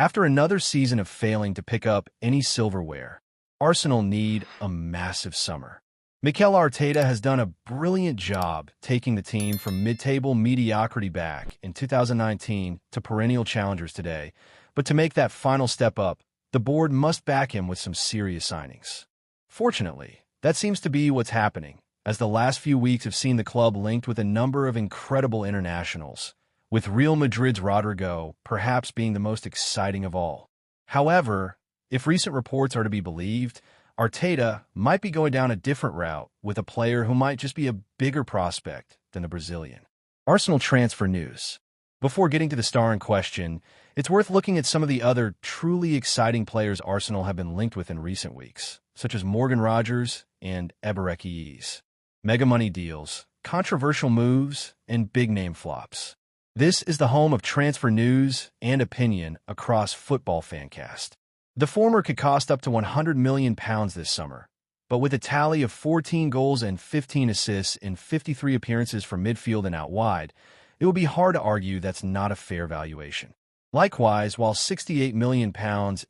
After another season of failing to pick up any silverware, Arsenal need a massive summer. Mikel Arteta has done a brilliant job taking the team from mid-table mediocrity back in 2019 to perennial challengers today, but to make that final step up, the board must back him with some serious signings. Fortunately, that seems to be what's happening, as the last few weeks have seen the club linked with a number of incredible internationals, with Real Madrid's Rodrygo perhaps being the most exciting of all. However, if recent reports are to be believed, Arteta might be going down a different route with a player who might just be a bigger prospect than the Brazilian. Arsenal transfer news. Before getting to the star in question, it's worth looking at some of the other truly exciting players Arsenal have been linked with in recent weeks, such as Morgan Rogers and Eberechi. Mega money deals, controversial moves, and big-name flops. This is the home of transfer news and opinion across Football Fancast. The former could cost up to £100 million this summer, but with a tally of 14 goals and 15 assists in 53 appearances from midfield and out wide, it would be hard to argue that's not a fair valuation. Likewise, while £68 million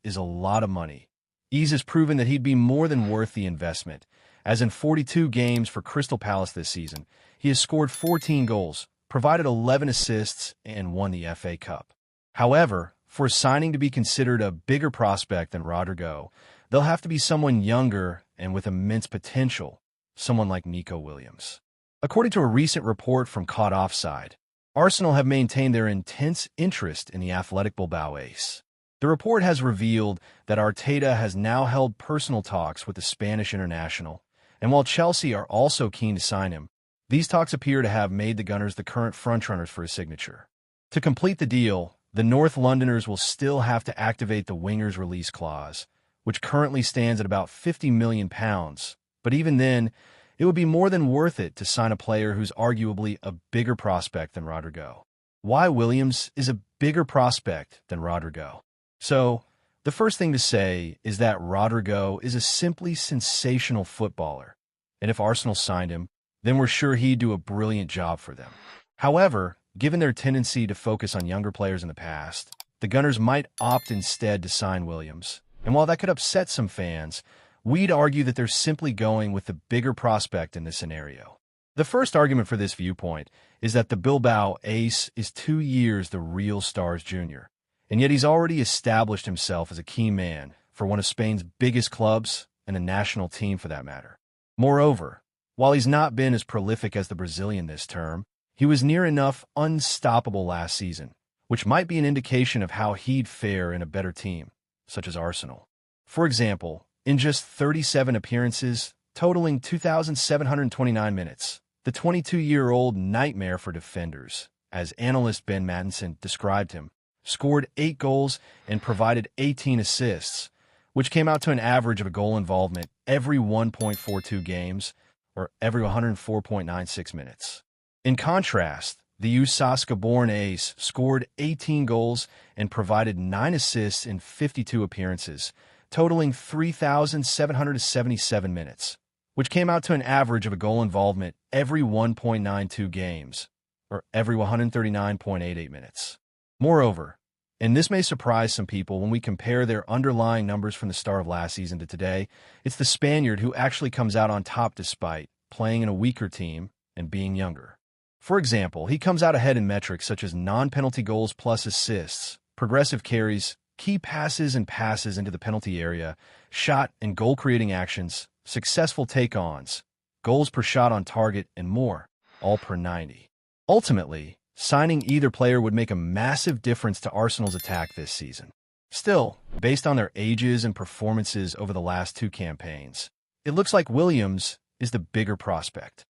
is a lot of money, Ease has proven that he'd be more than worth the investment, as in 42 games for Crystal Palace this season, he has scored 14 goals, provided 11 assists, and won the FA Cup. However, for a signing to be considered a bigger prospect than Rodrygo, they'll have to be someone younger and with immense potential, someone like Nico Williams. According to a recent report from Caught Offside, Arsenal have maintained their intense interest in the Athletic Bilbao ace. The report has revealed that Arteta has now held personal talks with the Spanish international, and while Chelsea are also keen to sign him, these talks appear to have made the Gunners the current frontrunners for his signature. To complete the deal, the North Londoners will still have to activate the winger's release clause, which currently stands at about £50 million, but even then, it would be more than worth it to sign a player who's arguably a bigger prospect than Rodrygo. Why Williams is a bigger prospect than Rodrygo? So, the first thing to say is that Rodrygo is a simply sensational footballer, and if Arsenal signed him, then we're sure he'd do a brilliant job for them. However, given their tendency to focus on younger players in the past, the Gunners might opt instead to sign Williams. And while that could upset some fans, we'd argue that they're simply going with the bigger prospect in this scenario. The first argument for this viewpoint is that the Bilbao ace is 2 years the real Stars junior, and yet he's already established himself as a key man for one of Spain's biggest clubs and a national team for that matter. Moreover, while he's not been as prolific as the Brazilian this term, he was near enough unstoppable last season, which might be an indication of how he'd fare in a better team, such as Arsenal. For example, in just 37 appearances, totaling 2,729 minutes, the 22-year-old nightmare for defenders, as analyst Ben Mattinson described him, scored 8 goals and provided 18 assists, which came out to an average of a goal involvement every 1.42 games, or every 104.96 minutes. In contrast, the Osasco-born ace scored 18 goals and provided 9 assists in 52 appearances, totaling 3,777 minutes, which came out to an average of a goal involvement every 1.92 games, or every 139.88 minutes. Moreover, and this may surprise some people when we compare their underlying numbers from the start of last season to today, it's the Spaniard who actually comes out on top despite playing in a weaker team and being younger. For example, he comes out ahead in metrics such as non-penalty goals plus assists, progressive carries, key passes and passes into the penalty area, shot and goal-creating actions, successful take-ons, goals per shot on target, and more, all per 90. Ultimately, signing either player would make a massive difference to Arsenal's attack this season. Still, based on their ages and performances over the last 2 campaigns, it looks like Williams is the bigger prospect.